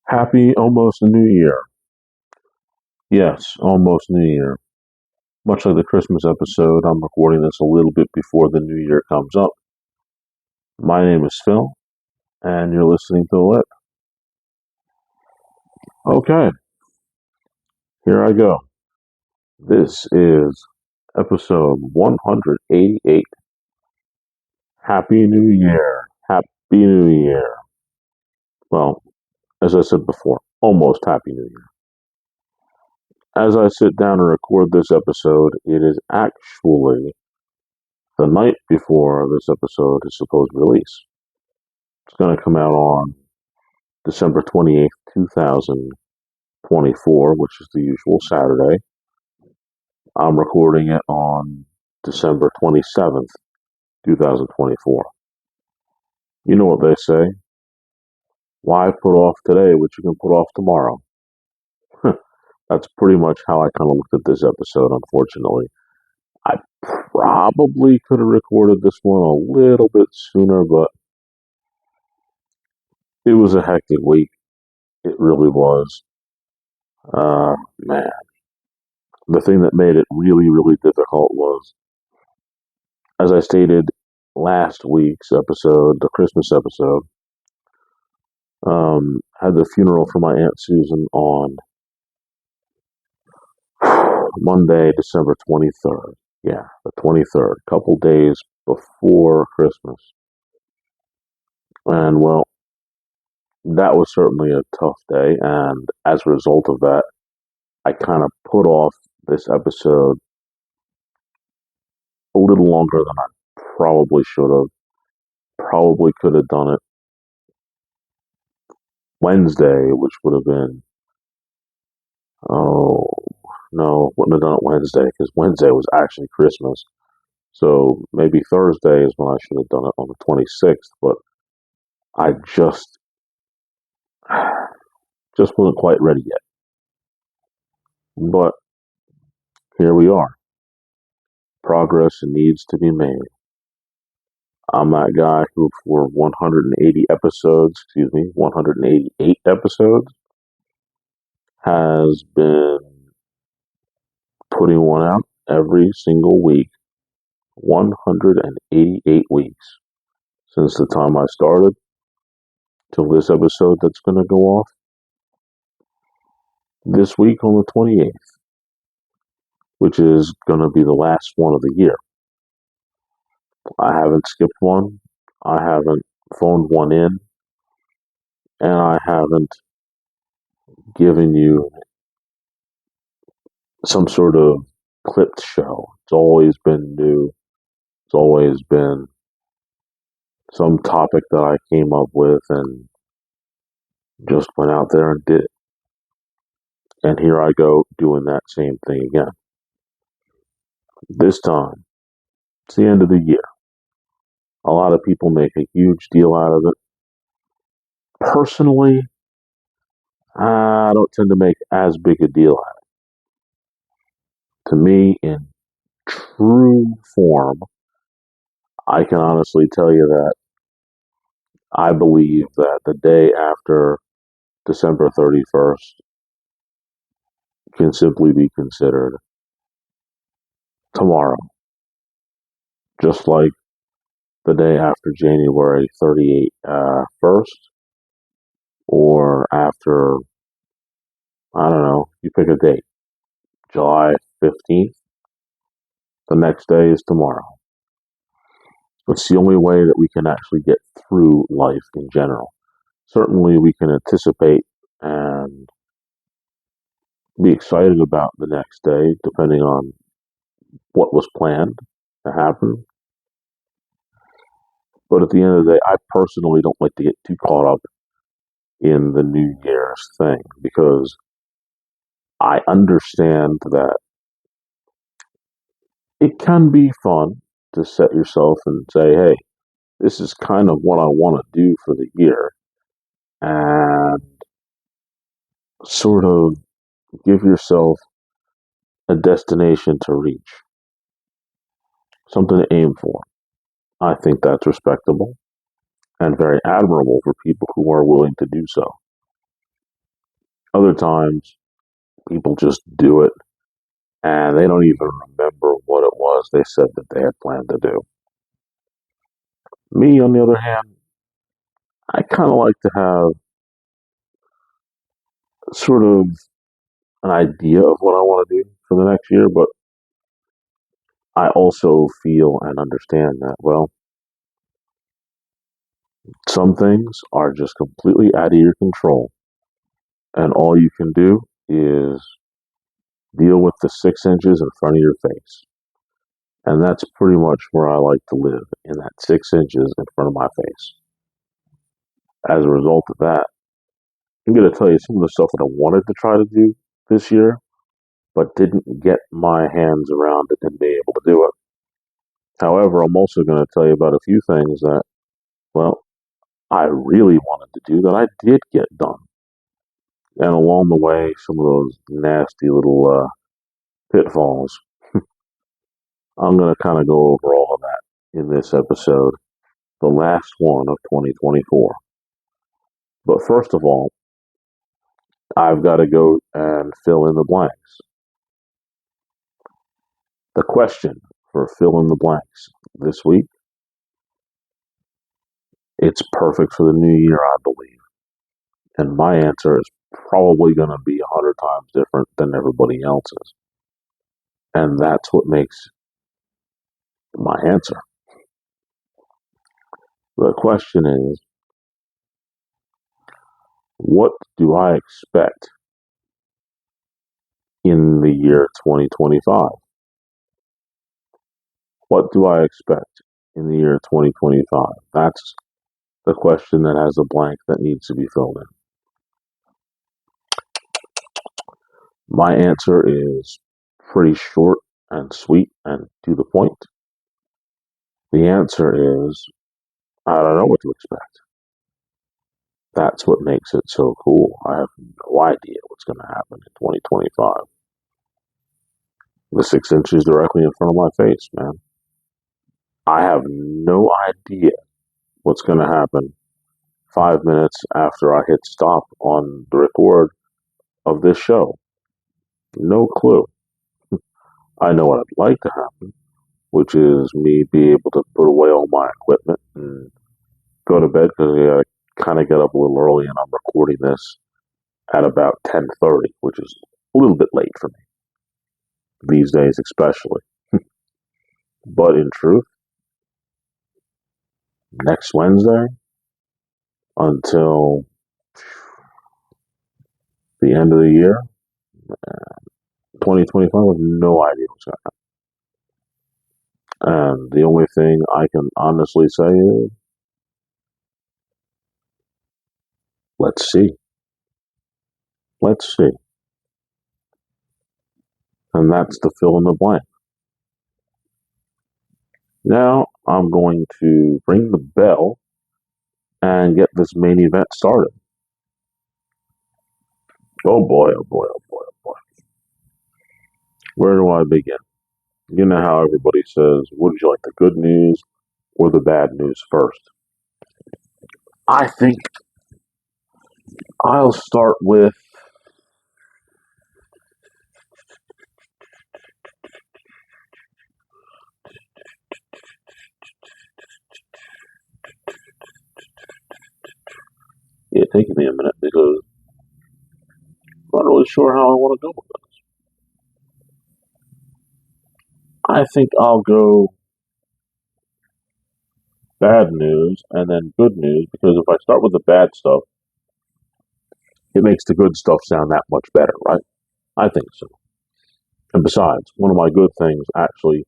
Happy almost New Year. Yes, almost New Year. Much like the Christmas episode, I'm recording this a little bit before the New Year comes up. My name is Phil, and you're listening to The Lip. Okay, here I go. This is episode 188. Happy New Year. Happy New Year. Well, as I said before, almost Happy New Year. As I sit down and record this episode, it is actually the night before this episode is supposed to release. It's going to come out on December 28th, 2024, which is the usual Saturday. I'm recording it on December 27th, 2024. You know what they say. Why put off today what you can put off tomorrow? That's pretty much how I kind of looked at this episode, unfortunately. I probably could have recorded this one a little bit sooner, but it was a hectic week. It really was. Man, the thing that made it really, really difficult was, as I stated last week's episode, the Christmas episode, had the funeral for my Aunt Susan on Monday, December 23rd. Yeah, the 23rd, a couple days before Christmas. And well, that was certainly a tough day. And as a result of that, I kind of put off this episode a little longer than I probably should have. Probably could have done it Wednesday, which would have been, oh, no, wouldn't have done it Wednesday because Wednesday was actually Christmas. So maybe Thursday is when I should have done it on the 26th, but I just wasn't quite ready yet. But here we are. Progress needs to be made. I'm that guy who, for 188 episodes, has been putting one out every single week. 188 weeks since the time I started till this episode that's going to go off this week on the 28th, which is going to be the last one of the year. I haven't skipped one. I haven't phoned one in. And I haven't given you some sort of clipped show. It's always been new. It's always been some topic that I came up with and just went out there and did it. And here I go doing that same thing again. This time, it's the end of the year. A lot of people make a huge deal out of it. Personally, I don't tend to make as big a deal out of it. To me, in true form, I can honestly tell you that I believe that the day after December 31st can simply be considered tomorrow, just like the day after January 31st, or after, I don't know, you pick a date, July 15th, the next day is tomorrow. It's the only way that we can actually get through life in general. Certainly, we can anticipate and be excited about the next day, depending on what was planned to happen. But at the end of the day, I personally don't like to get too caught up in the New Year's thing because I understand that it can be fun to set yourself and say, hey, this is kind of what I want to do for the year, and sort of give yourself a destination to reach, something to aim for. I think that's respectable and very admirable for people who are willing to do so. Other times, people just do it and they don't even remember what it was they said that they had planned to do. Me, on the other hand, I kind of like to have sort of an idea of what I want to do for the next year, but I also feel and understand that, well, some things are just completely out of your control, and all you can do is deal with the 6 inches in front of your face. And that's pretty much where I like to live, in that 6 inches in front of my face. As a result of that, I'm going to tell you some of the stuff that I wanted to try to do this year, but didn't get my hands around it and be able to do it. However, I'm also going to tell you about a few things that, well, I really wanted to do that I did get done. And along the way, some of those nasty little pitfalls. I'm going to kind of go over all of that in this episode, the last one of 2024. But first of all, I've got to go and fill in the blanks. The question for fill in the blanks this week, it's perfect for the new year, I believe. And my answer is probably going to be 100 times different than everybody else's. And that's what makes my answer. The question is, what do I expect in the year 2025? What do I expect in the year 2025? That's the question that has a blank that needs to be filled in. My answer is pretty short and sweet and to the point. The answer is I don't know what to expect. That's what makes it so cool. I have no idea what's going to happen in 2025. The 6 inches directly in front of my face, man. I have no idea what's going to happen 5 minutes after I hit stop on the record of this show. No clue. I know what I'd like to happen, which is me be able to put away all my equipment and go to bed because I kind of get up a little early and I'm recording this at about 10:30, which is a little bit late for me these days, especially. But in truth, next Wednesday until the end of the year, 2025, with no idea what's going to happen. And the only thing I can honestly say is, let's see. Let's see. And that's the fill in the blank. Now I'm going to ring the bell and get this main event started. Oh boy, oh boy, oh boy, oh boy. Where do I begin? You know how everybody says, would you like the good news or the bad news first? I think I'll start with it taking me a minute because I'm not really sure how I want to go with this. I think I'll go bad news and then good news because if I start with the bad stuff, it makes the good stuff sound that much better, right? I think so. And besides, one of my good things actually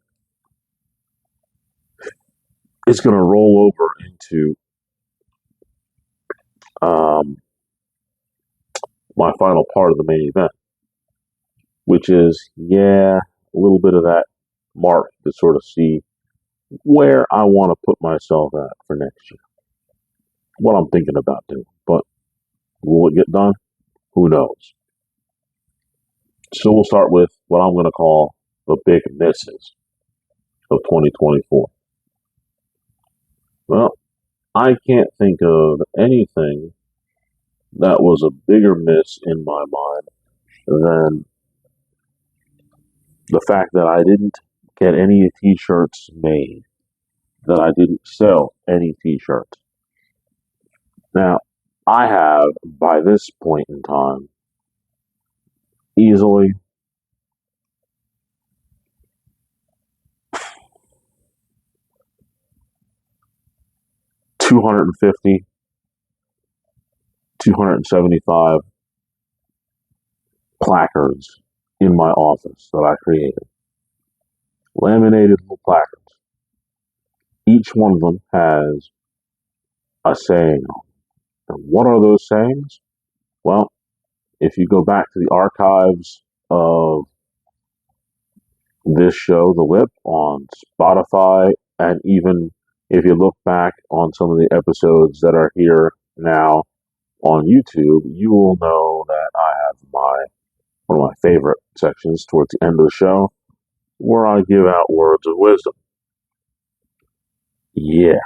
is going to roll over into um, my final part of the main event, which is, yeah, a little bit of that mark to sort of see where I want to put myself at for next year. What I'm thinking about doing. But will it get done? Who knows? So we'll start with what I'm going to call the big misses of 2024. Well, I can't think of anything that was a bigger miss in my mind than the fact that I didn't get any t-shirts made, that I didn't sell any t-shirts. Now, I have, by this point in time, easily 250, 275 placards in my office that I created. Laminated placards. Each one of them has a saying. And what are those sayings? Well, if you go back to the archives of this show, The Whip, on Spotify, and even if you look back on some of the episodes that are here now on YouTube, you will know that I have my one of my favorite sections towards the end of the show where I give out words of wisdom. Yeah,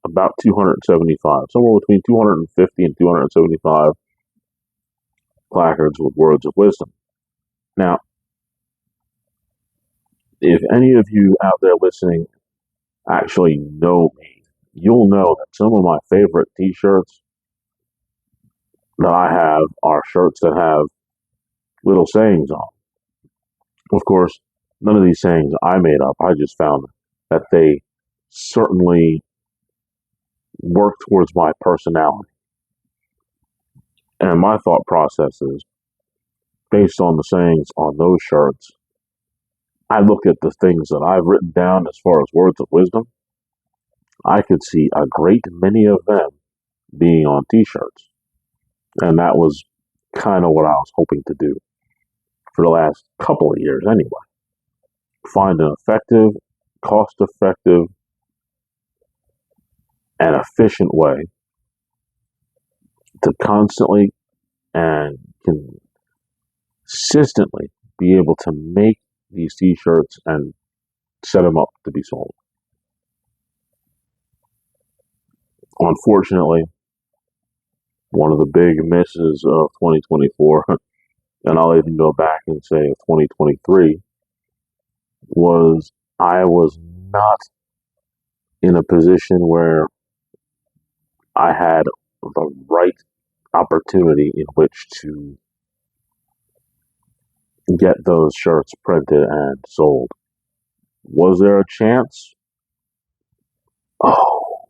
about 275, somewhere between 250 and 275 placards with words of wisdom. Now, if any of you out there listening actually know me, you'll know that some of my favorite t-shirts that I have are shirts that have little sayings on. Of course, none of these sayings I made up. I just found that they certainly work towards my personality. And my thought process is based on the sayings on those shirts. I look at the things that I've written down as far as words of wisdom. I could see a great many of them being on t-shirts. And that was kind of what I was hoping to do for the last couple of years anyway. Find an effective, cost effective, and efficient way to constantly and consistently be able to make these t-shirts and set them up to be sold. Unfortunately, one of the big misses of 2024, and I'll even go back and say of 2023, was I was not in a position where I had the right opportunity in which to get those shirts printed and sold. Was there a chance? Oh,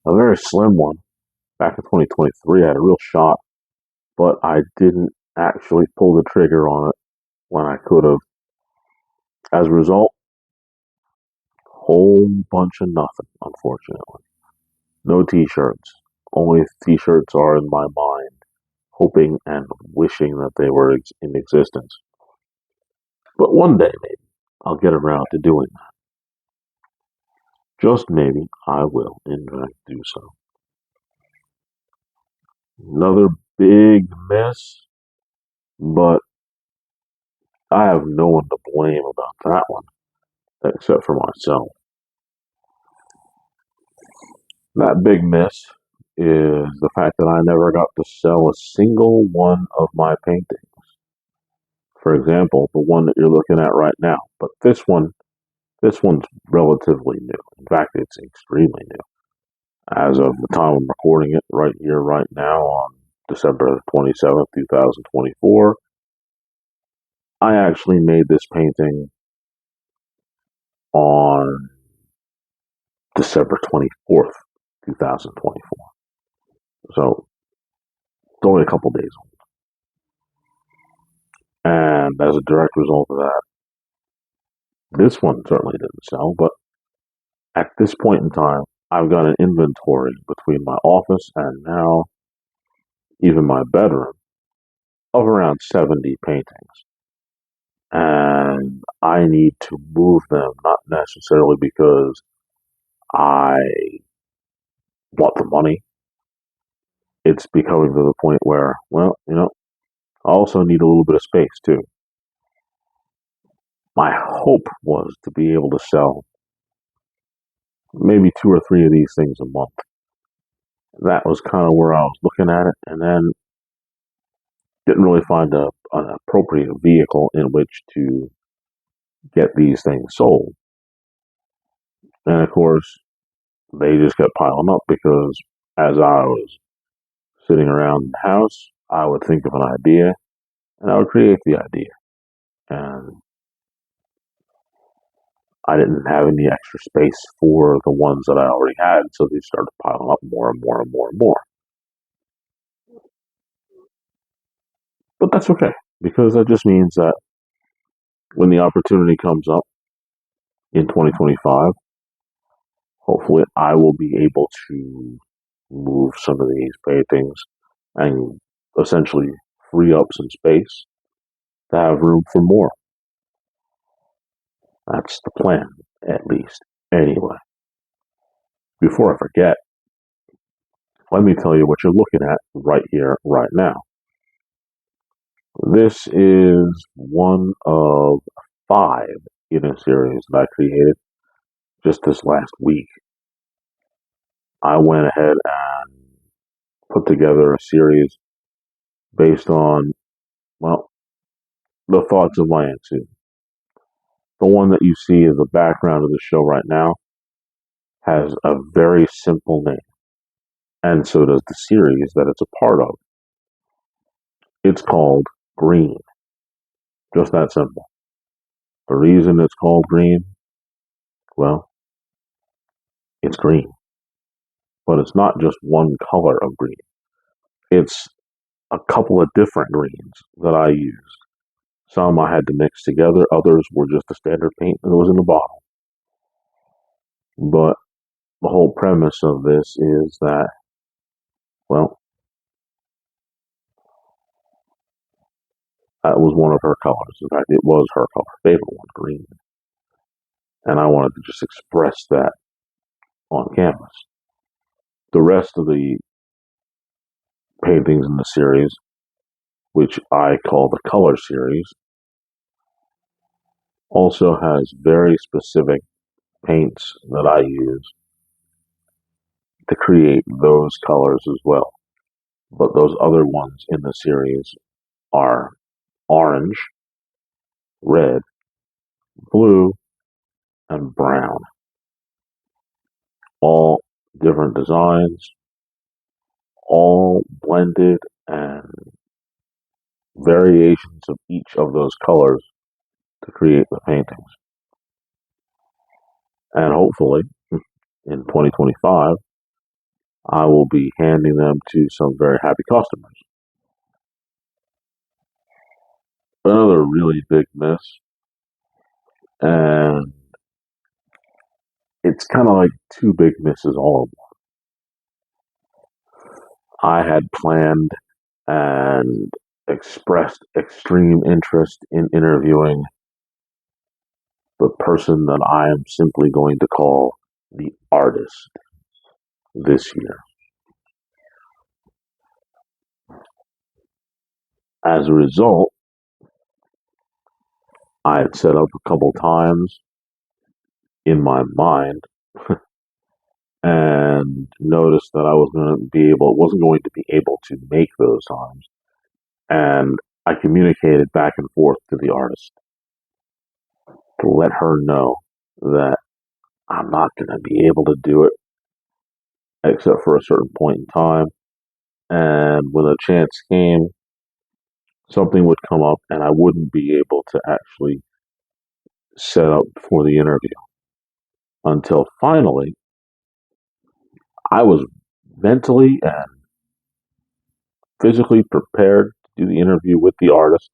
a very slim one. Back in 2023, I had a real shot, but I didn't actually pull the trigger on it when I could have. As a result, whole bunch of nothing, unfortunately. No t-shirts. Only t-shirts are in my mind, hoping and wishing that they were in existence. But one day, maybe, I'll get around to doing that. Just maybe I will, in fact, do so. Another big miss, but I have no one to blame about that one, except for myself. That big miss is the fact that I never got to sell a single one of my paintings. For example, the one that you're looking at right now. But this one's relatively new. In fact, it's extremely new. As of the time I'm recording it, right here, right now, on December 27th, 2024, I actually made this painting on December 24th, 2024. So it's only a couple days old. And as a direct result of that, this one certainly didn't sell, but at this point in time, I've got an inventory between my office and now even my bedroom of around 70 paintings. And I need to move them, not necessarily because I want the money. It's becoming to the point where, well, I also need a little bit of space too. My hope was to be able to sell maybe two or three of these things a month. That was kind of where I was looking at it, and then didn't really find an appropriate vehicle in which to get these things sold. And of course, they just kept piling up because as I was sitting around the house, I would think of an idea and I would create the idea. And I didn't have any extra space for the ones that I already had, so they started piling up more and more and more and more. But that's okay because that just means that when the opportunity comes up in 2025, hopefully I will be able to move some of these paintings and essentially free up some space to have room for more. That's the plan, at least. Anyway, before I forget, let me tell you what you're looking at right here, right now. This is one of 5 in a series that I created just this last week. I went ahead and put together a series based on, well, the thoughts of my auntie. The one that you see as the background of the show right now has a very simple name, and so does the series that it's a part of. It's called Green. Just that simple. The reason it's called green, well, it's green. But it's not just one color of green. It's a couple of different greens that I used. Some I had to mix together, others were just the standard paint that was in the bottle. But the whole premise of this is that, well, that was one of her colors. In fact, it was her color, favorite one, green. And I wanted to just express that on canvas. The rest of the paintings in the series, which I call the color series, also has very specific paints that I use to create those colors as well. But those other ones in the series are orange, red, blue, and brown. All different designs, all blended and variations of each of those colors to create the paintings. And hopefully, in 2025, I will be handing them to some very happy customers. Another really big miss, and it's kind of like 2 big misses all at once. I had planned and expressed extreme interest in interviewing the person that I am simply going to call the artist this year. As a result, I had set up a couple times in my mind and noticed that I wasn't going to be able to make those times. And I communicated back and forth to the artist to let her know that I'm not going to be able to do it except for a certain point in time. And when a chance came, something would come up and I wouldn't be able to actually set up for the interview until finally I was mentally and physically prepared to do the interview with the artist,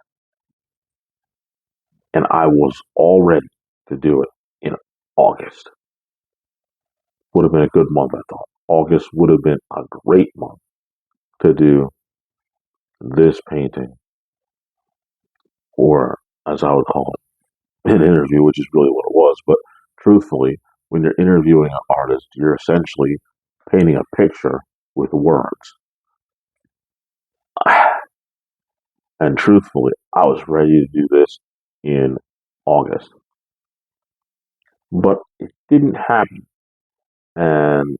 and I was all ready to do it in August. Would have been a good month, I thought. August would have been a great month to do this painting, or as I would call it, an interview, which is really what it was. But truthfully, when you're interviewing an artist, you're essentially painting a picture with words. And truthfully, I was ready to do this in August. But it didn't happen. And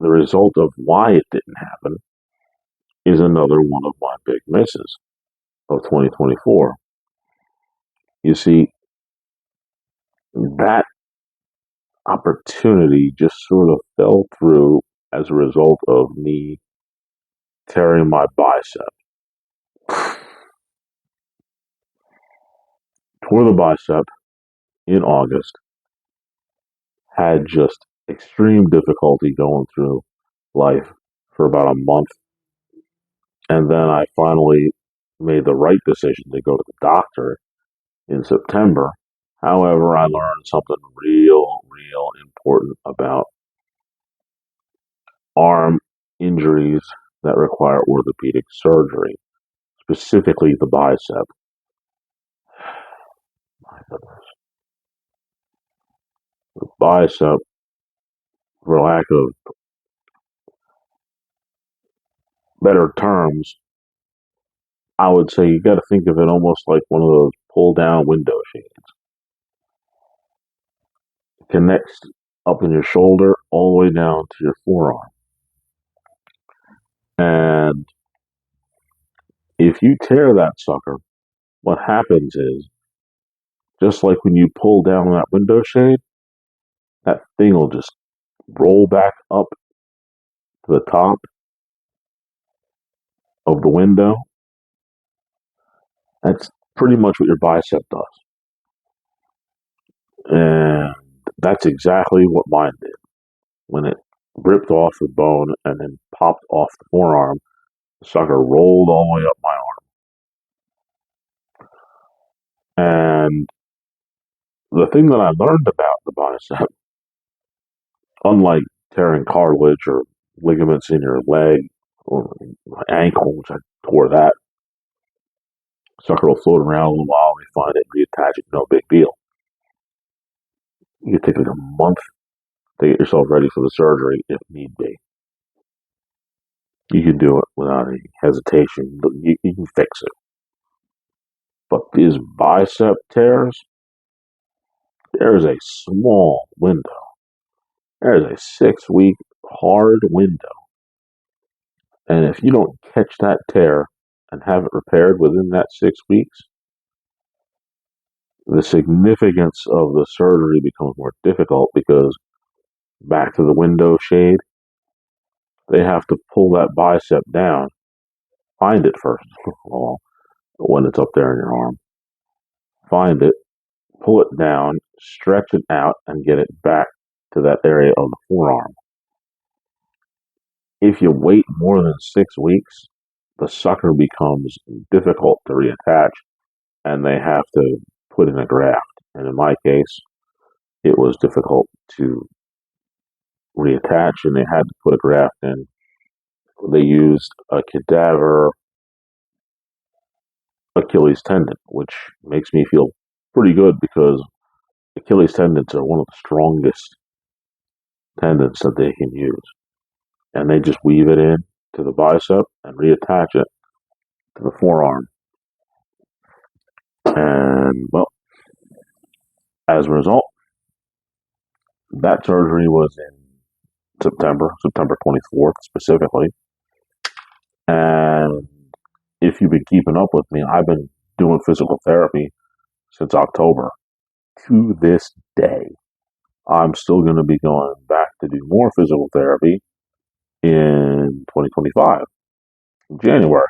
the result of why it didn't happen is another one of my big misses of 2024. You see, that opportunity just sort of fell through as a result of me tearing my bicep. Tore the bicep in August, had just extreme difficulty going through life for about a month, and then I finally made the right decision to go to the doctor in September. However, I learned something real important about arm injuries that require orthopedic surgery, specifically the bicep. The bicep, for lack of better terms, I would say you got to think of it almost like one of those pull down window shades. It connects up in your shoulder all the way down to your forearm. And if you tear that sucker, what happens is, just like when you pull down that window shade, that thing will just roll back up to the top of the window. That's pretty much what your bicep does. And that's exactly what mine did. When it ripped off the bone and then popped off the forearm, the sucker rolled all the way up my arm. And the thing that I learned about the bicep, unlike tearing cartilage or ligaments in your leg or my ankle, which I tore that, sucker will float around a little while, they find it, reattach it, no big deal. You can take like a month to get yourself ready for the surgery if need be. You can do it without any hesitation. You can fix it. But these bicep tears, there's a small window. There's a 6 week hard window. And if you don't catch that tear and have it repaired within that 6 weeks, the significance of the surgery becomes more difficult because back to the window shade, they have to pull that bicep down, find it first of all, when it's up there in your arm, find it, pull it down, stretch it out, and get it back to that area of the forearm. If you wait more than 6 weeks, the sucker becomes difficult to reattach and they have to put in a graft. And in my case, it was difficult to reattach and they had to put a graft in. They used a cadaver Achilles tendon, which makes me feel pretty good because Achilles tendons are one of the strongest tendons that they can use. And they just weave it in to the bicep and reattach it to the forearm. And, well, as a result, that surgery was in September 24th specifically. And if you've been keeping up with me, I've been doing physical therapy since October. To this day, I'm still going to be going back to do more physical therapy in 2025, in January.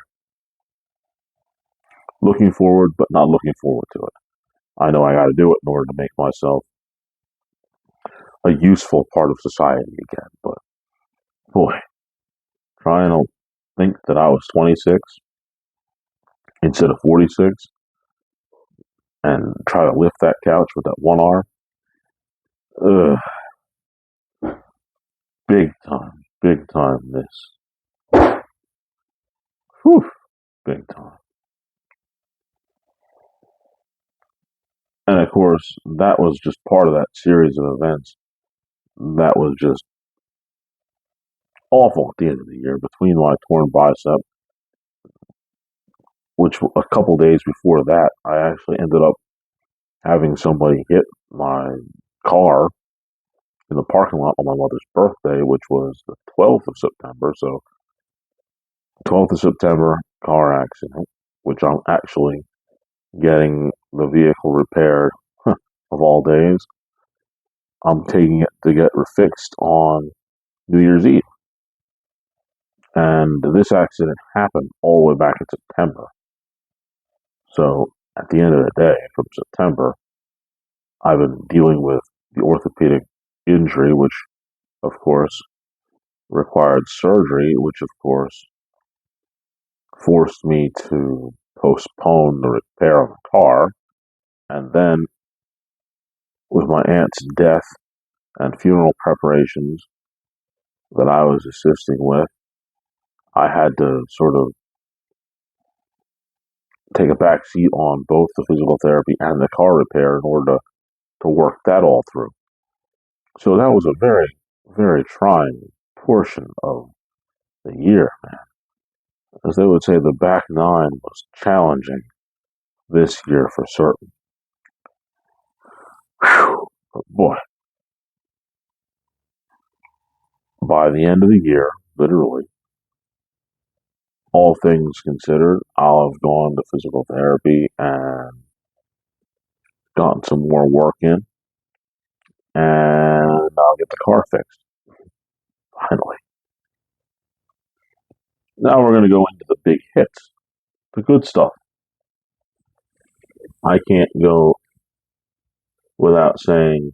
Looking forward, but not looking forward to it. I know I got to do it in order to make myself a useful part of society again. But boy, trying to think that I was 26 instead of 46 and try to lift that couch with that one arm. Ugh, big time miss. Whew, big time. And of course, that was just part of that series of events. That was just awful at the end of the year between my torn bicep, which a couple days before that, I actually ended up having somebody hit my car in the parking lot on my mother's birthday, which was the 12th of September. So, 12th of September, car accident, which I'm actually getting the vehicle repaired of all days. I'm taking it to get fixed on New Year's Eve. And this accident happened all the way back in September. So at the end of the day, from September, I've been dealing with the orthopedic injury, which of course required surgery, which of course forced me to postpone the repair of the car. And then with my aunt's death and funeral preparations that I was assisting with, I had to sort of take a back seat on both the physical therapy and the car repair in order to work that all through. So that was a very, very trying portion of the year, man. As they would say, the back nine was challenging this year for certain. Whew. But boy, by the end of the year, literally, all things considered, I'll have gone to physical therapy and gotten some more work in, and I'll get the car fixed, finally. Now we're going to go into the big hits, the good stuff. I can't go without saying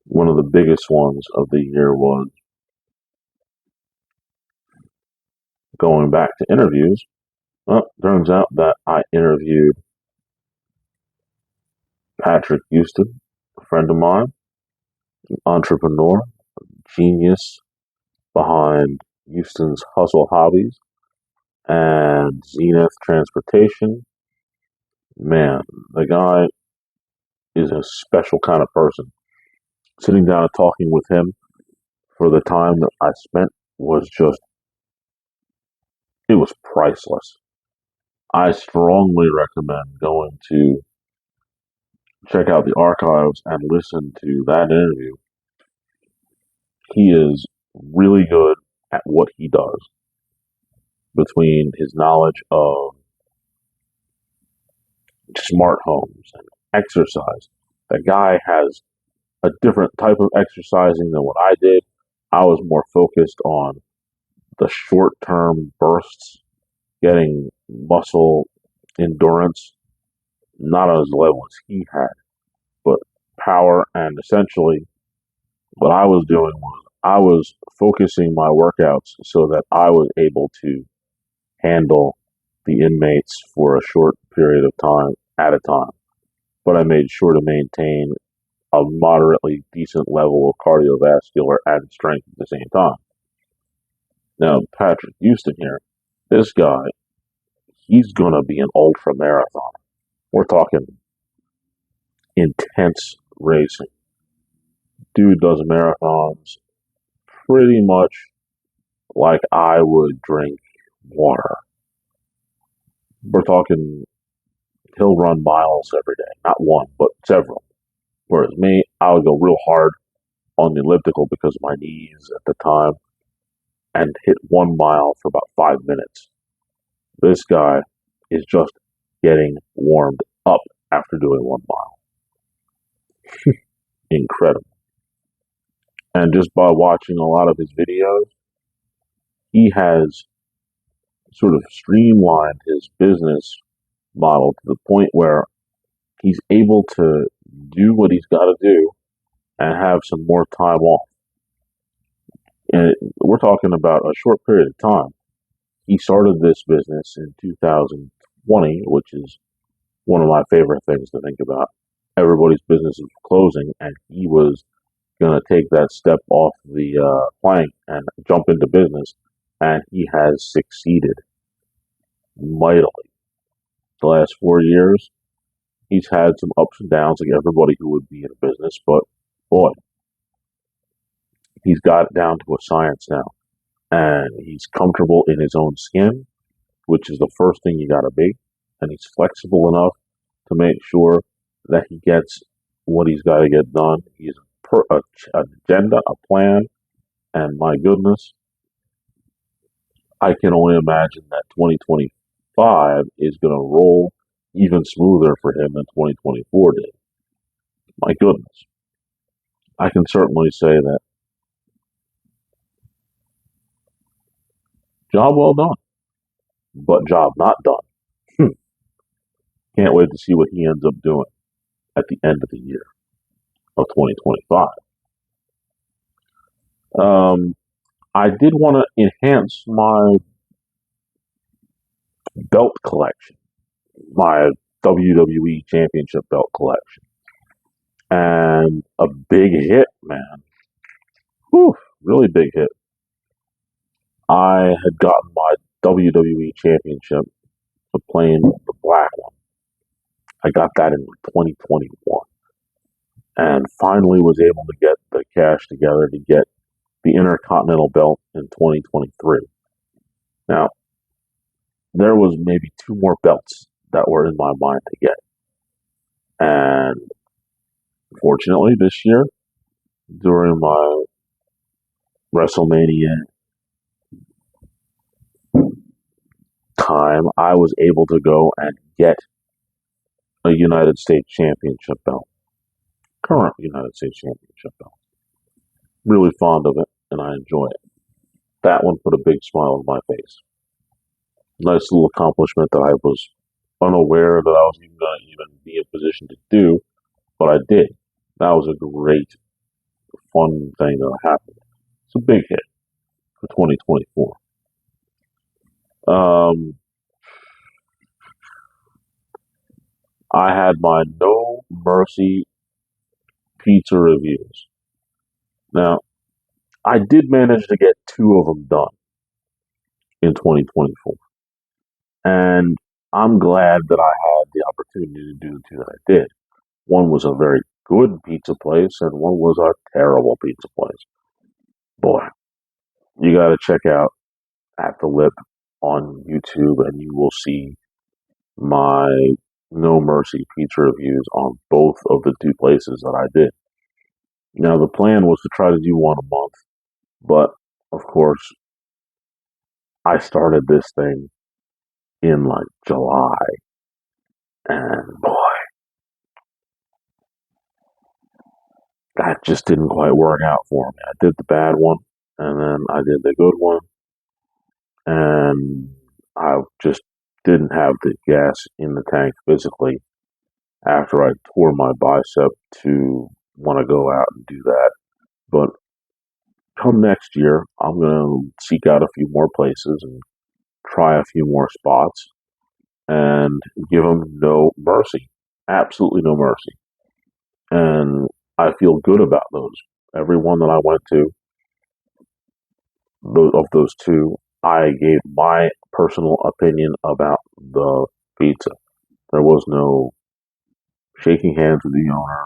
one of the biggest ones of the year was going back to interviews. Well, turns out that I interviewed Patrick Houston, a friend of mine, an entrepreneur, genius behind Houston's Hustle Hobbies and Zenith Transportation. Man, the guy is a special kind of person. Sitting down and talking with him for the time that I spent was just, it was priceless. I strongly recommend going to check out the archives and listen to that interview. He is really good at what he does, between his knowledge of smart homes and exercise. The guy has a different type of exercising than what I did. I was more focused on the short term bursts, getting muscle endurance, not on his level as he had, but power. And essentially, what I was doing was I was focusing my workouts so that I was able to handle the inmates for a short period of time at a time. But I made sure to maintain a moderately decent level of cardiovascular and strength at the same time. Now, Patrick Houston here, this guy, he's going to be an ultra marathon. We're talking intense racing. Dude does marathons pretty much like I would drink water. We're talking, he'll run miles every day, not one, but several. Whereas me, I would go real hard on the elliptical because of my knees at the time and hit 1 mile for about 5 minutes. This guy is just getting warmed up after doing 1 mile. Incredible. And just by watching a lot of his videos, he has sort of streamlined his business model to the point where he's able to do what he's got to do and have some more time off. And we're talking about a short period of time. He started this business in 2020, which is one of my favorite things to think about. Everybody's business is closing, and he was going to take that step off the plank and jump into business, and he has succeeded mightily. The last 4 years, he's had some ups and downs like everybody who would be in a business, but boy, he's got it down to a science now. And he's comfortable in his own skin, which is the first thing you got to be. And he's flexible enough to make sure that he gets what he's got to get done. He's agenda, a plan, and my goodness, I can only imagine that 2025 is going to roll even smoother for him than 2024 did. My goodness. I can certainly say that job well done, but job not done. Can't wait to see what he ends up doing at the end of the year of 2025. Um, I did want to enhance my belt collection, my WWE Championship belt collection, and a big hit, man. Whew, really big hit. I had gotten my WWE Championship, the plain, the black one. I got that in 2021, and finally was able to get the cash together to get the Intercontinental belt in 2023. Now, there was maybe two more belts that were in my mind to get. And fortunately, this year, during my WrestleMania time, I was able to go and get a United States Championship belt, current United States Championship belt. Really fond of it, and I enjoy it. That one put a big smile on my face. Nice little accomplishment that I was unaware that I was even going to even be in position to do, but I did. That was a great, fun thing that happened. It's a big hit for 2024. Um, I had my No Mercy pizza reviews. Now, I did manage to get two of them done in 2024. And I'm glad that I had the opportunity to do the two that I did. One was a very good pizza place, and one was a terrible pizza place. Boy, you got to check out At the Lip on YouTube, and you will see my No Mercy pizza reviews on both of the two places that I did. Now, the plan was to try to do one a month, but of course, I started this thing in like July, and boy, that just didn't quite work out for me. I did the bad one, and then I did the good one, and I just didn't have the gas in the tank physically after I tore my bicep to want to go out and do that. But come next year, I'm going to seek out a few more places and try a few more spots and give them no mercy. Absolutely no mercy. And I feel good about those. Every one that I went to, of those two, I gave my personal opinion about the pizza. There was no shaking hands with the owner.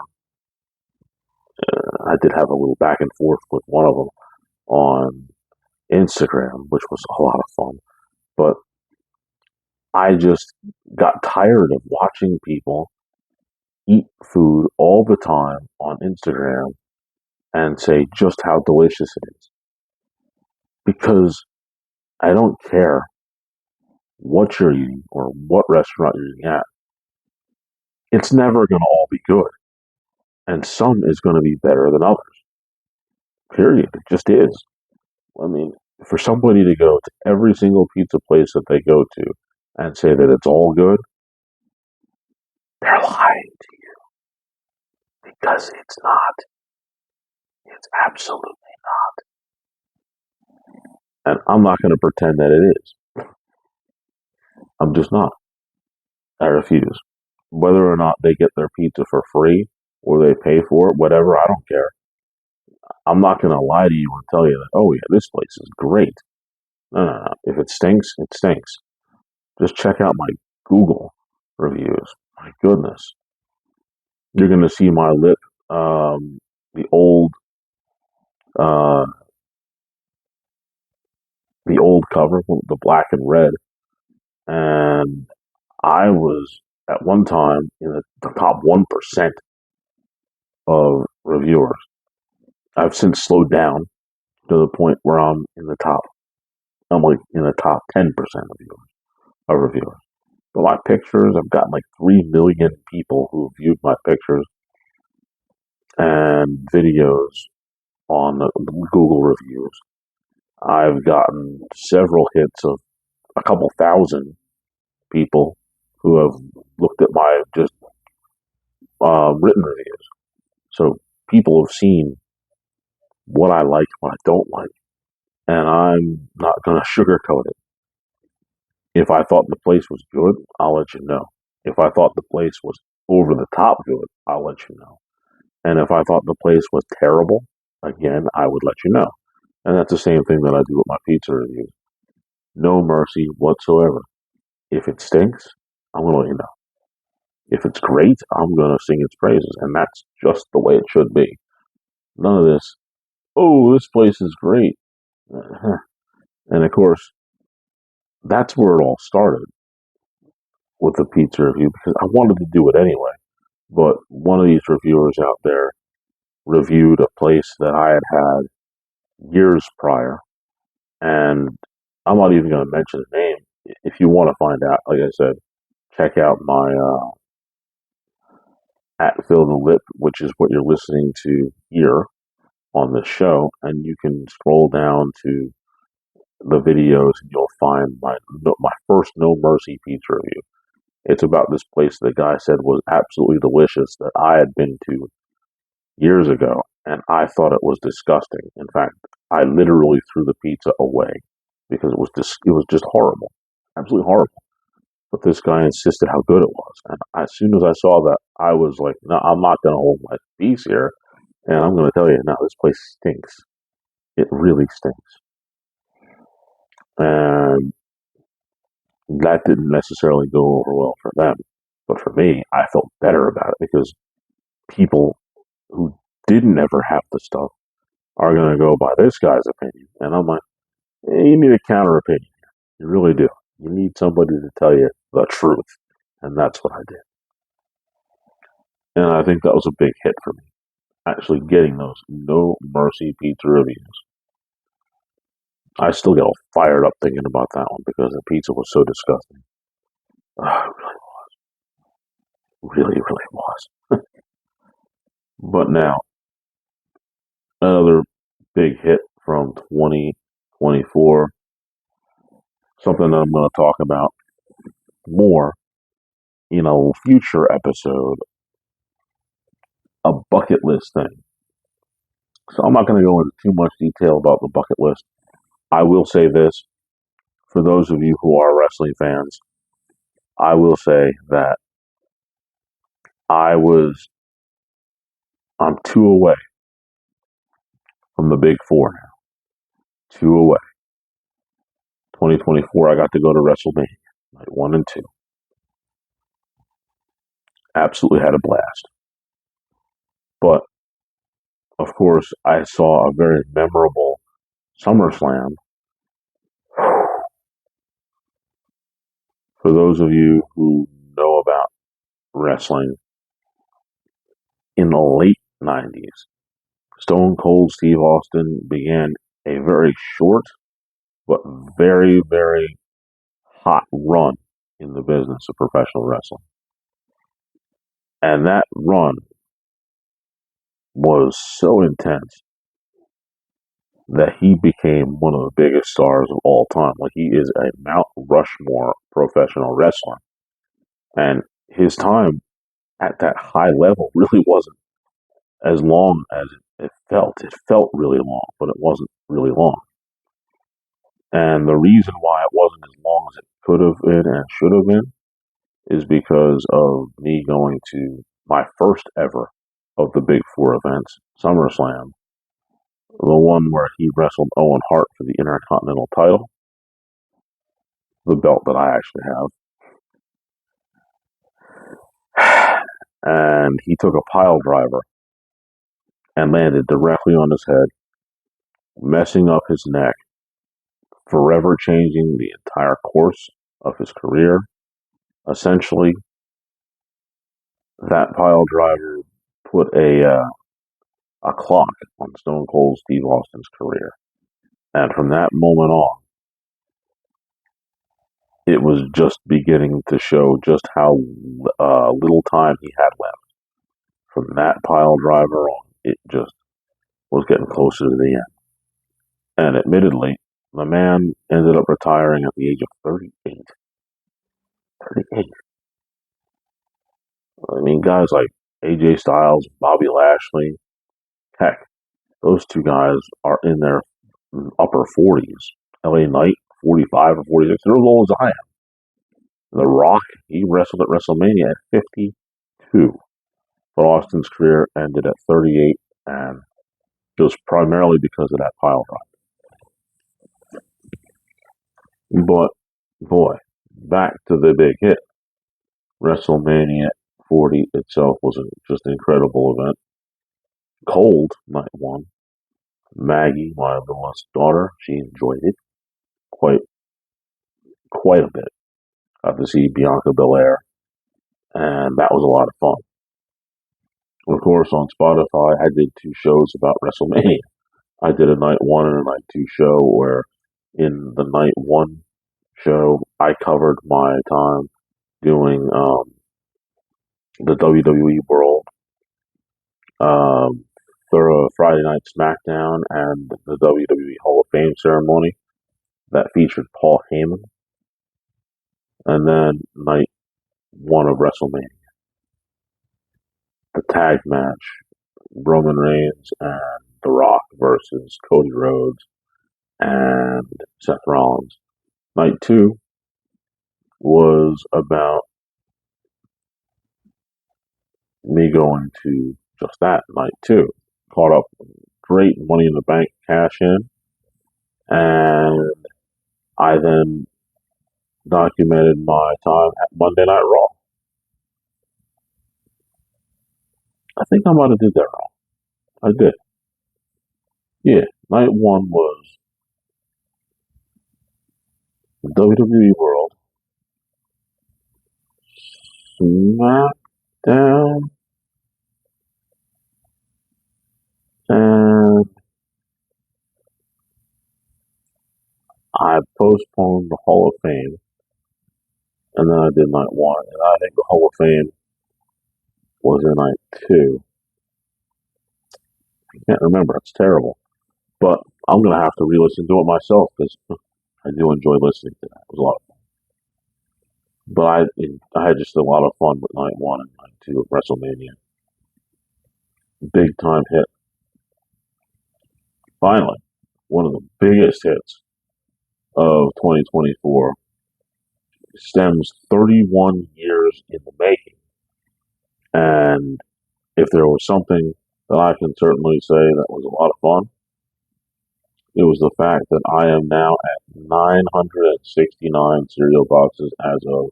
I did have a little back and forth with one of them on Instagram, which was a lot of fun. But I just got tired of watching people eat food all the time on Instagram and say just how delicious it is. Because I don't care what you're eating or what restaurant you're eating at. It's never going to all be good. And some is going to be better than others. Period. It just is. I mean, for somebody to go to every single pizza place that they go to and say that it's all good, they're lying to you because it's not. It's absolutely. And I'm not going to pretend that it is. I'm just not. I refuse. Whether or not they get their pizza for free or they pay for it, whatever, I don't care. I'm not going to lie to you and tell you that, oh, yeah, this place is great. No, no, no. If it stinks, it stinks. Just check out my Google reviews. My goodness. You're going to see my lip, the old, uh, the old cover, the black and red. And I was at one time in the top 1% of reviewers. I've since slowed down to the point where I'm like in the top 10% of reviewers. But my pictures, I've gotten like 3 million people who viewed my pictures and videos on the Google reviews. I've gotten several hits of a couple thousand people who have looked at my just written reviews. So people have seen what I like, what I don't like, and I'm not going to sugarcoat it. If I thought the place was good, I'll let you know. If I thought the place was over the top good, I'll let you know. And if I thought the place was terrible, again, I would let you know. And that's the same thing that I do with my pizza reviews. No mercy whatsoever. If it stinks, I'm going to let you know. If it's great, I'm going to sing its praises. And that's just the way it should be. None of this, oh, this place is great. And of course, that's where it all started with the pizza review because I wanted to do it anyway. But one of these reviewers out there reviewed a place that I had had years prior. And I'm not even going to mention the name. If you want to find out, like I said, check out my at Phil the Lip, which is what you're listening to here on the show, and you can scroll down to the videos and you'll find my first No Mercy pizza review. It's about this place the guy said was absolutely delicious that I had been to years ago, and I thought it was disgusting. In fact, I literally threw the pizza away because it was just horrible, absolutely horrible. But this guy insisted how good it was, and as soon as I saw that, I was like, "No, I'm not going to hold my peace here." And I'm going to tell you now, this place stinks. It really stinks. And that didn't necessarily go over well for them. But for me, I felt better about it because people who didn't ever have the stuff are going to go by this guy's opinion. And I'm like, you need a counter opinion. You really do. You need somebody to tell you the truth. And that's what I did. And I think that was a big hit for me. Actually getting those No Mercy pizza reviews. I still get all fired up thinking about that one because the pizza was so disgusting. Oh, really, really was. But now, another big hit from 2024, something that I'm going to talk about more in a future episode, a bucket list thing. So I'm not going to go into too much detail about the bucket list. I will say this for those of you who are wrestling fans, I will say that I was, I'm two away from the big four now. Two away. 2024, I got to go to WrestleMania, night one and two. Absolutely had a blast. But of course, I saw a very memorable SummerSlam. For those of you who know about wrestling, in the late 90s, Stone Cold Steve Austin began a very short but very, very hot run in the business of professional wrestling. And that run was so intense that he became one of the biggest stars of all time. Like he is a Mount Rushmore professional wrestler. And his time at that high level really wasn't as long as it felt. It felt really long, but it wasn't really long. And the reason why it wasn't as long as it could have been and should have been is because of me going to my first ever of the Big Four events, SummerSlam, the one where he wrestled Owen Hart for the Intercontinental title, the belt that I actually have. And he took a pile driver and landed directly on his head, messing up his neck, forever changing the entire course of his career. Essentially, that pile driver put a clock on Stone Cold Steve Austin's career. And from that moment on, it was just beginning to show just how little time he had left. From that pile driver on, it just was getting closer to the end. And admittedly, the man ended up retiring at the age of 38. 38. I mean, guys like AJ Styles, Bobby Lashley, heck, those two guys are in their upper 40s. LA Knight, 45 or 46. They're as old as I am. The Rock, he wrestled at WrestleMania at 52. But Austin's career ended at 38, and just primarily because of that pile drive. But, boy, back to the big hit. WrestleMania 40 itself was just an incredible event. Cold, night one. Maggie, my littlest daughter, she enjoyed it quite quite a bit. Got to see Bianca Belair, and that was a lot of fun. Of course, on Spotify, I did two shows about WrestleMania. I did a night one and a night two show where in the night one show, I covered my time doing the WWE World, um, Friday Night SmackDown, and the WWE Hall of Fame ceremony that featured Paul Heyman, and then night one of WrestleMania, the tag match, Roman Reigns and The Rock versus Cody Rhodes and Seth Rollins. Night two was about me going to just that night two. Caught up great Money in the Bank cash in, and I then documented my time at Monday Night Raw. I think I might have did that wrong. I did. Yeah, night one was WWE World, SmackDown, and I postponed the Hall of Fame, and then I did night one, and I think the Hall of Fame was in night two. I can't remember. It's terrible, but I'm gonna have to re-listen to it myself because I do enjoy listening to that. It was a lot of fun. But I had just a lot of fun with night one and night two of WrestleMania. Big time hit. Finally, one of the biggest hits of 2024 stems 31 years in the making. And if there was something that I can certainly say that was a lot of fun, it was the fact that I am now at 969 cereal boxes as of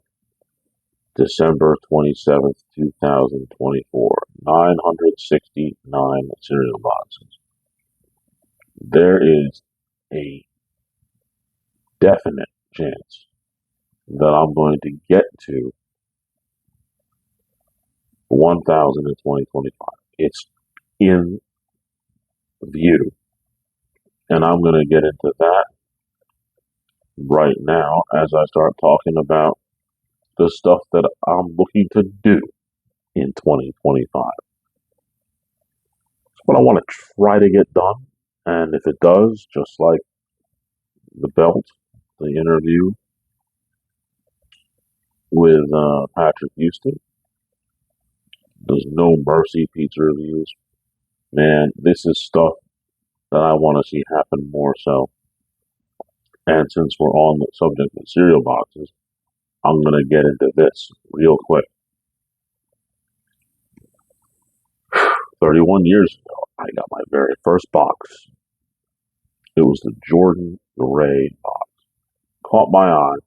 December 27th, 2024. 969 cereal boxes. There is a definite chance that I'm going to get to 1,000 in 2025. It's in view. And I'm going to get into that right now as I start talking about the stuff that I'm looking to do in 2025. It's what I want to try to get done. And if it does, just like the belt, the interview with Patrick Houston, there's No Mercy pizza reviews. Man, this is stuff that I want to see happen more so. And since we're on the subject of cereal boxes, I'm going to get into this real quick. 31 years ago, I got my very first box. It was the Jordan Gray box. Caught my eye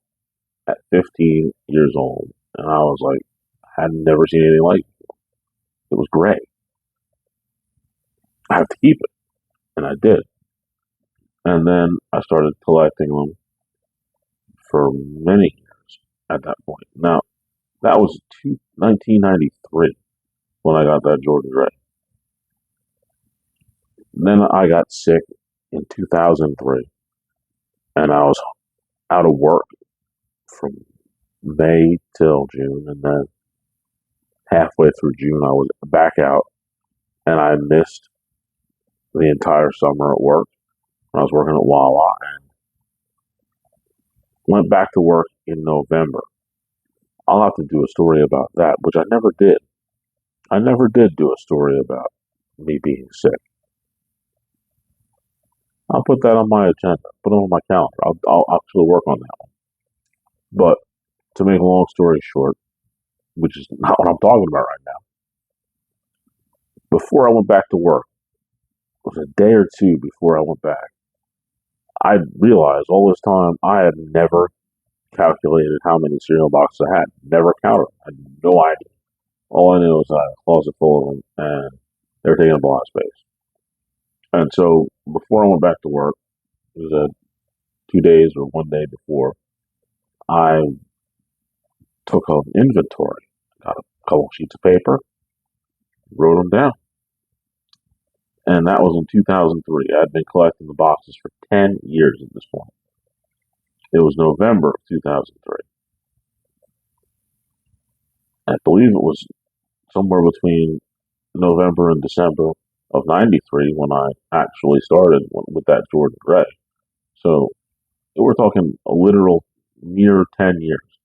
at 15 years old, and I was like, I had never seen anything like it. It was gray. I have to keep it, and I did. And then I started collecting them for many years at that point. Now, that was 1993 when I got that Jordan Gray. Then I got sick in 2003, and I was out of work from May till June, and then halfway through June I was back out, and I missed the entire summer at work. I was working at Wawa, and went back to work in November. I'll have to do a story about that, which I never did. I never did do a story about me being sick. I'll put that on my agenda, put it on my calendar. I'll actually work on that. But to make a long story short, which is not what I'm talking about right now, before I went back to work, it was a day or two before I went back, I realized all this time I had never calculated how many cereal boxes I had. Never counted them. I had no idea. All I knew was I had a closet full of them, and they were taking up a lot of space. And so before I went back to work, it was 2 days or one day before, I took an inventory, got a couple sheets of paper, wrote them down. And that was in 2003. I'd been collecting the boxes for 10 years at this point. It was November of 2003. I believe it was somewhere between November and December of 93 when I actually started with that Jordan Gray. So we're talking a literal near 10 years.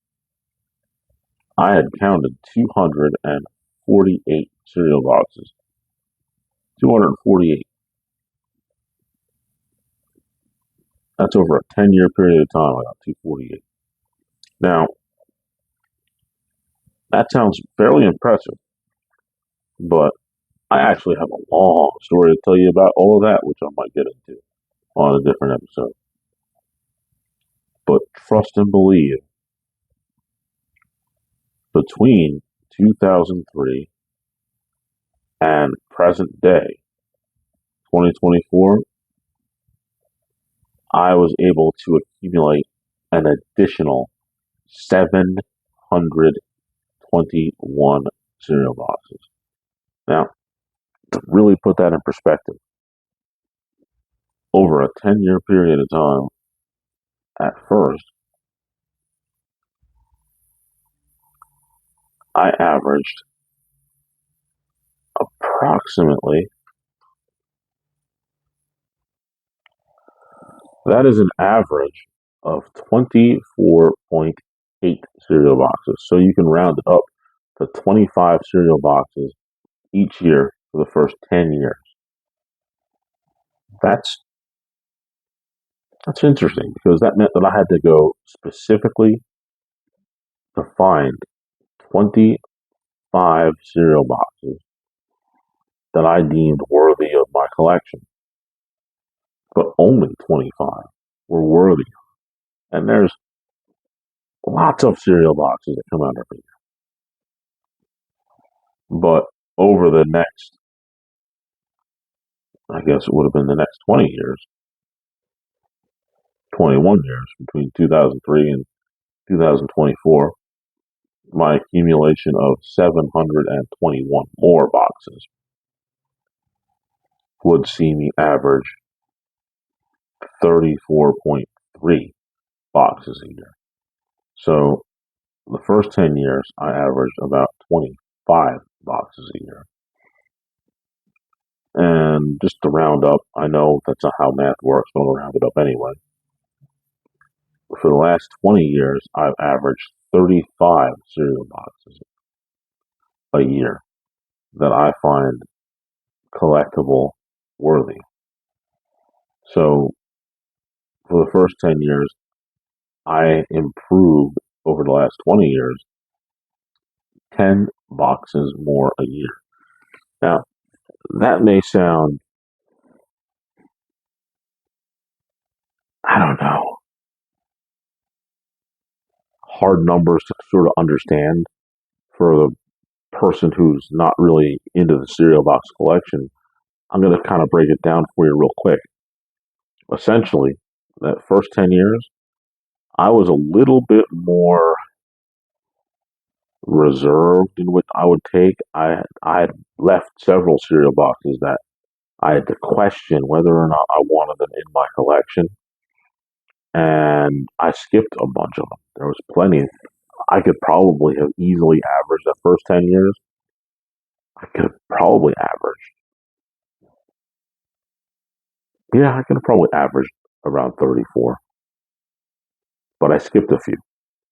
I had counted 248 cereal boxes. 248. That's over a 10-year period of time. I got 248. Now, that sounds fairly impressive, but I actually have a long story to tell you about all of that, which I might get into on a different episode. But trust and believe, between 2003 and present day, 2024, I was able to accumulate an additional 721 cereal boxes. Now, to really put that in perspective, over a 10-year period of time, at first, I averaged approximately, that is an average of 24.8 cereal boxes. So you can round it up to 25 cereal boxes each year for the first 10 years. That's that's interesting because that meant that I had to go specifically to find 25 cereal boxes that I deemed worthy of my collection. But only 25 were worthy. And there's lots of cereal boxes that come out every year. But over the next, I guess it would have been the next 20 years, 21 years, between 2003 and 2024, my accumulation of 721 more boxes would see me average 34.3 boxes a year. So the first 10 years, I averaged about 25 boxes a year. And just to round up, I know that's not how math works, but I'll round it up anyway. For the last 20 years, I've averaged 35 cereal boxes a year that I find collectible worthy. So for the first 10 years, I improved over the last 20 years 10 boxes more a year. Now, that may sound, I don't know, hard numbers to sort of understand for the person who's not really into the cereal box collection. I'm going to kind of break it down for you real quick. Essentially, that first 10 years, I was a little bit more reserved in what I would take. I had left several cereal boxes that I had to question whether or not I wanted them in my collection, and I skipped a bunch of them. There was plenty. I could probably have easily averaged the first 10 years. I could have probably averaged, yeah, I could have probably averaged around 34, but I skipped a few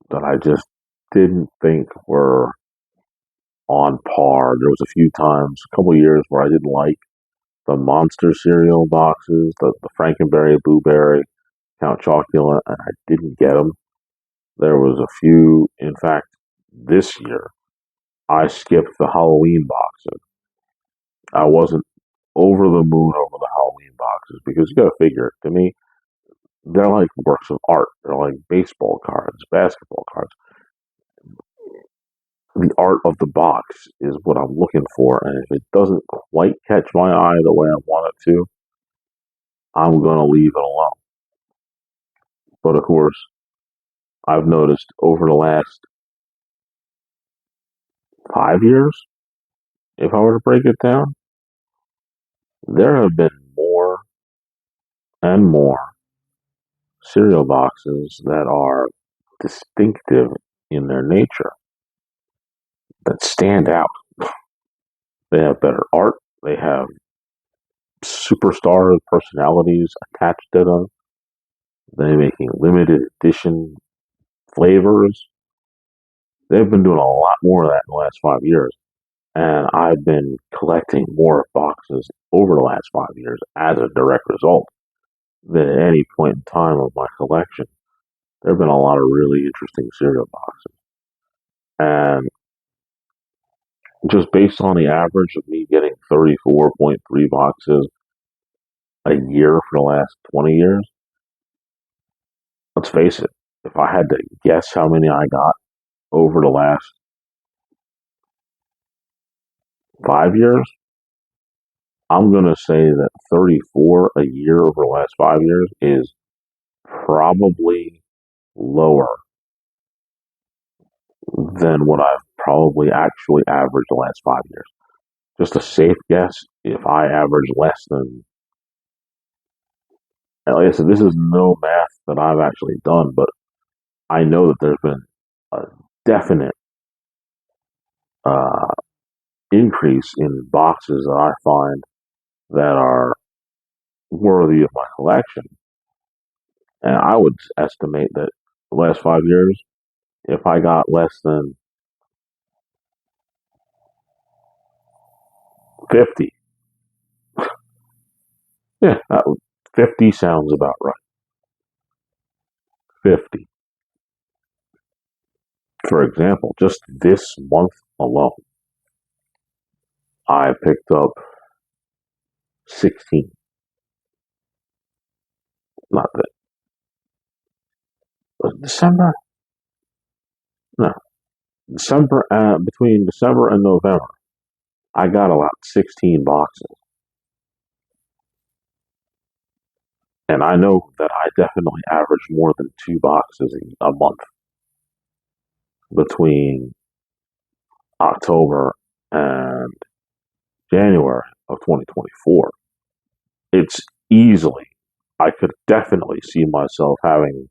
that I just didn't think were on par. There was a few times, a couple of years where I didn't like the Monster cereal boxes, the Frankenberry, Blueberry, Count Chocula, and I didn't get them. There was a few, in fact, this year, I skipped the Halloween boxes. I wasn't over the moon over the Halloween boxes because you got to figure, to me, they're like works of art. They're like baseball cards, basketball cards. The art of the box is what I'm looking for, and if it doesn't quite catch my eye the way I want it to, I'm going to leave it alone. But of course, I've noticed over the last 5 years, if I were to break it down, there have been more and more cereal boxes that are distinctive in their nature, that stand out. They have better art, they have superstar personalities attached to them, they're making limited edition flavors. They've been doing a lot more of that in the last 5 years. And I've been collecting more boxes over the last 5 years as a direct result than at any point in time of my collection. There have been a lot of really interesting cereal boxes. And just based on the average of me getting 34.3 boxes a year for the last 20 years, let's face it, if I had to guess how many I got over the last 5 years, I'm going to say that 34 a year over the last 5 years is probably lower than what I've probably actually averaged the last 5 years. Just a safe guess, if I average less than, and like I said, this is no math that I've actually done, but I know that there's been a definite uh, increase in boxes that I find that are worthy of my collection. And I would estimate that the last 5 years, if I got less than 50, yeah, 50 sounds about right. 50. For example, just this month alone, I picked up 16. Not that. Was it December? No. December, between December and November, I got about 16 boxes. And I know that I definitely average more than 2 boxes a month between October and January of 2024. It's easily, I could definitely see myself having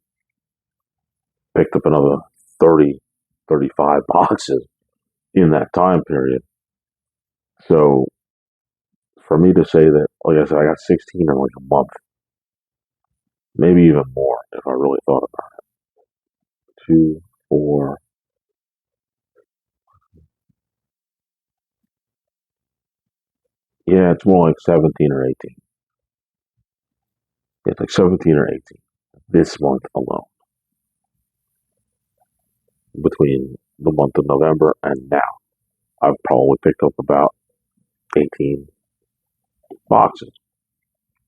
picked up another 30, 35 boxes in that time period. So for me to say that, like I said, I got 16 in like a month, maybe even more if I really thought about it. Two, four, yeah, it's more like 17 or 18. It's like 17 or 18 this month alone, between the month of November and now. I've probably picked up about 18 boxes.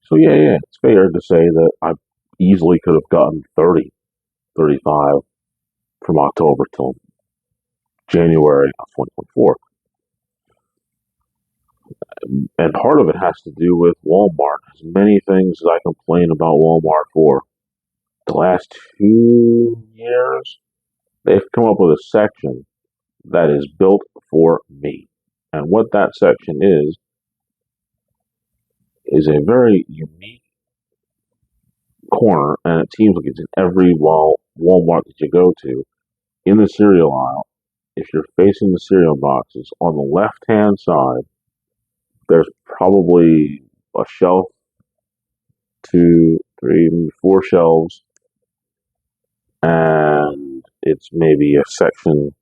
So yeah, it's fair to say that I easily could have gotten 30, 35 from October till January of 2024. And part of it has to do with Walmart. As many things as I complain about Walmart for, the last 2 years, they've come up with a section that is built for me. And what that section is is a very unique corner, and it seems like it's in every Walmart that you go to. In the cereal aisle, if you're facing the cereal boxes, on the left hand side, there's probably a shelf, two, three, four shelves, and it's maybe a section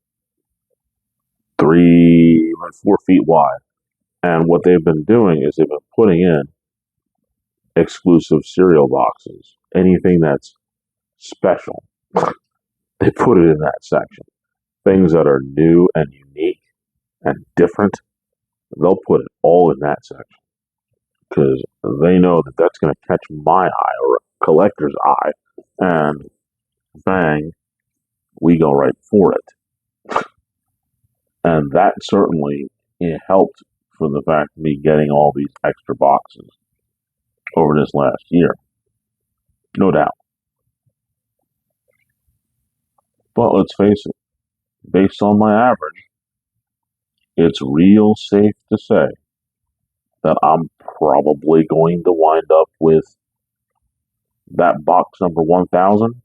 4 feet wide. And what they've been doing is they've been putting in exclusive cereal boxes. Anything that's special, they put it in that section. Things that are new and unique and different, they'll put it all in that section because they know that that's going to catch my eye or a collector's eye, and bang, we go right for it. And that certainly helped for the fact of me getting all these extra boxes over this last year, no doubt. But let's face it, based on my average, it's real safe to say that I'm probably going to wind up with that box number 1000.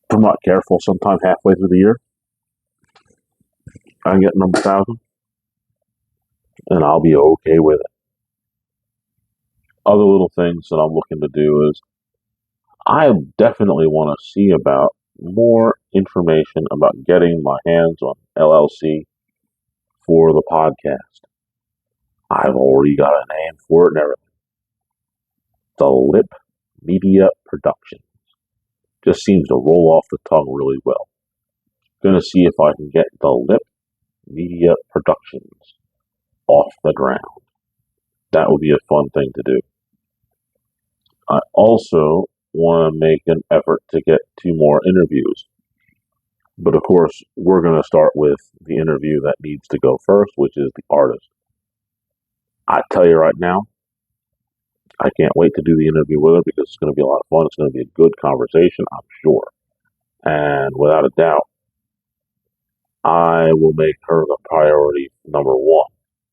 If I'm not careful, sometime halfway through the year, I can get number 1000, and I'll be okay with it. Other little things that I'm looking to do is I definitely want to see about more information about getting my hands on LLC for the podcast. I've already got a name for it and everything. The Lip Media Production. Just seems to roll off the tongue really well. Gonna see if I can get the Lip Media Productions off the ground. That would be a fun thing to do. I also want to make an effort to get 2 more interviews. But of course, we're going to start with the interview that needs to go first, which is the artist. I tell you right now, I can't wait to do the interview with her because it's going to be a lot of fun. It's going to be a good conversation, I'm sure. And without a doubt, I will make her the priority number one.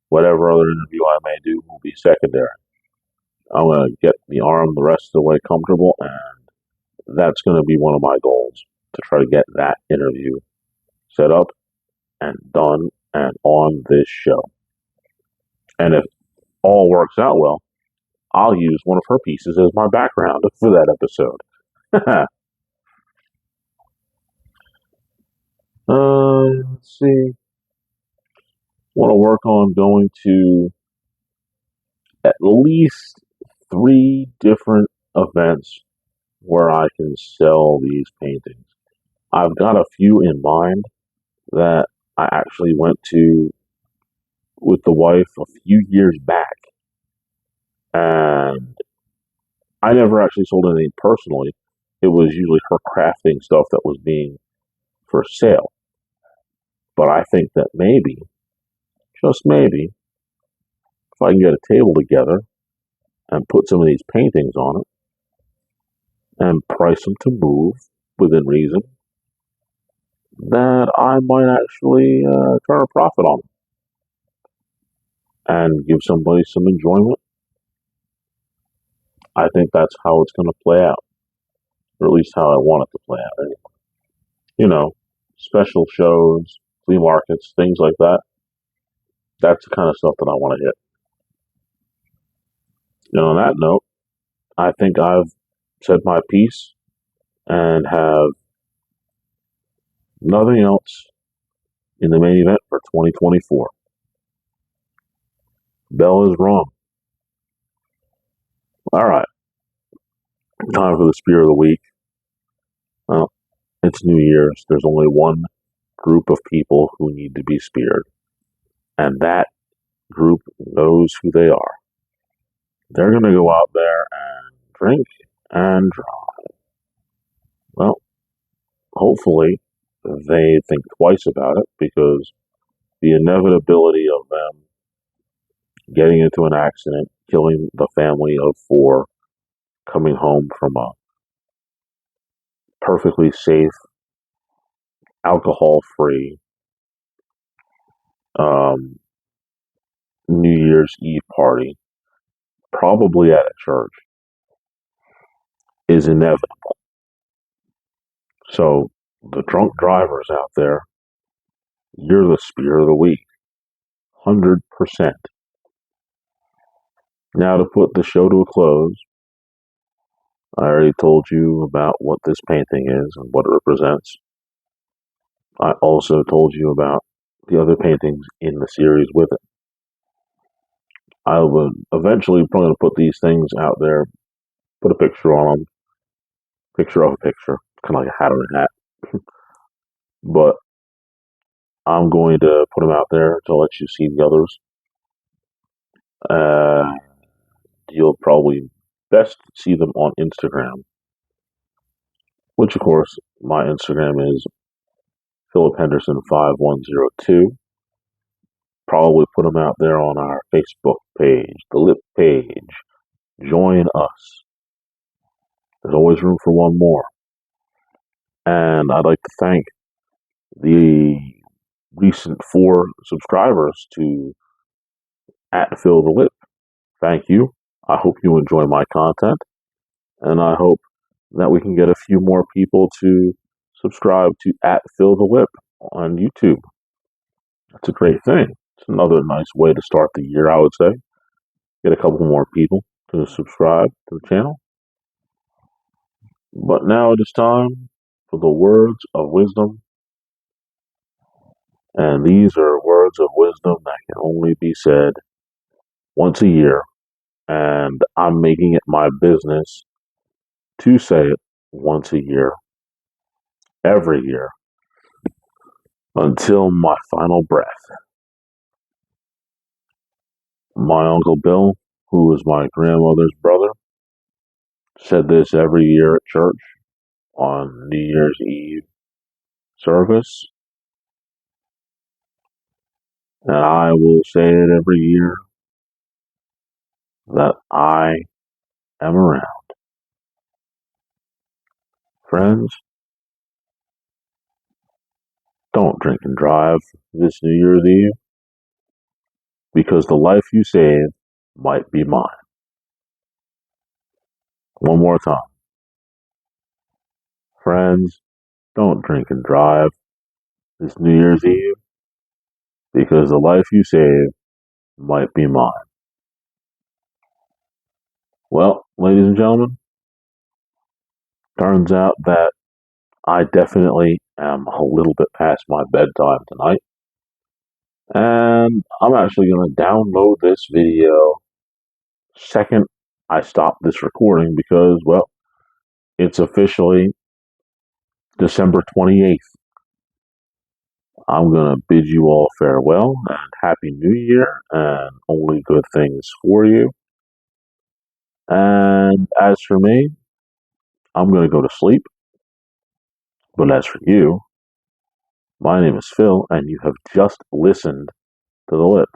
Whatever other interview I may do will be secondary. I'm going to get the arm the rest of the way comfortable, and that's going to be one of my goals, to try to get that interview set up and done and on this show. And if all works out well, I'll use one of her pieces as my background for that episode. Let's see. Want to work on going to at least 3 different events where I can sell these paintings. I've got a few in mind that I actually went to with the wife a few years back, and I never actually sold anything personally. It was usually her crafting stuff that was being for sale. But I think that maybe, just maybe, if I can get a table together and put some of these paintings on it and price them to move within reason, that I might actually turn a profit on them and give somebody some enjoyment. I think that's how it's going to play out, or at least how I want it to play out anyway. You know, special shows, flea markets, things like that. That's the kind of stuff that I want to hit. And on that note, I think I've said my piece and have nothing else in the main event for 2024. Bell is wrong. All right, time for the spear of the week. Well, it's New Year's. There's only one group of people who need to be speared, and that group knows who they are. They're going to go out there and drink and drive. Well, hopefully they think twice about it, because the inevitability of them getting into an accident, killing the family of 4, coming home from a perfectly safe, alcohol-free, New Year's Eve party, probably at a church, is inevitable. So the drunk drivers out there, you're the spear of the week, 100%. Now to put the show to a close, I already told you about what this painting is and what it represents. I also told you about the other paintings in the series with it. I would eventually probably put these things out there, put a picture on them, picture of a picture, kind of like a hat on a hat. But I'm going to put them out there to let you see the others. Uh, you'll probably best see them on Instagram, which of course my Instagram is Philip Henderson 5102. Probably put them out there on our Facebook page, the Lip page. Join us. There's always room for one more. And I'd like to thank the recent 4 subscribers to at Phil the Lip. Thank you. I hope you enjoy my content, and I hope that we can get a few more people to subscribe to at Phil the Lip on YouTube. That's a great thing. It's another nice way to start the year, I would say. Get a couple more people to subscribe to the channel. But now it is time for the words of wisdom. And these are words of wisdom that can only be said once a year. And I'm making it my business to say it once a year, every year, until my final breath. My Uncle Bill, who was my grandmother's brother, said this every year at church on New Year's Eve service. And I will say it every year that I am around. Friends, don't drink and drive this New Year's Eve because the life you save might be mine. One more time. Friends, don't drink and drive this New Year's Eve because the life you save might be mine. Well, ladies and gentlemen, turns out that I definitely am a little bit past my bedtime tonight. And I'm actually going to download this video second I stop this recording because, well, it's officially December 28th. I'm going to bid you all farewell and Happy New Year and only good things for you. And as for me, I'm going to go to sleep. But as for you, my name is Phil, and you have just listened to The Lip.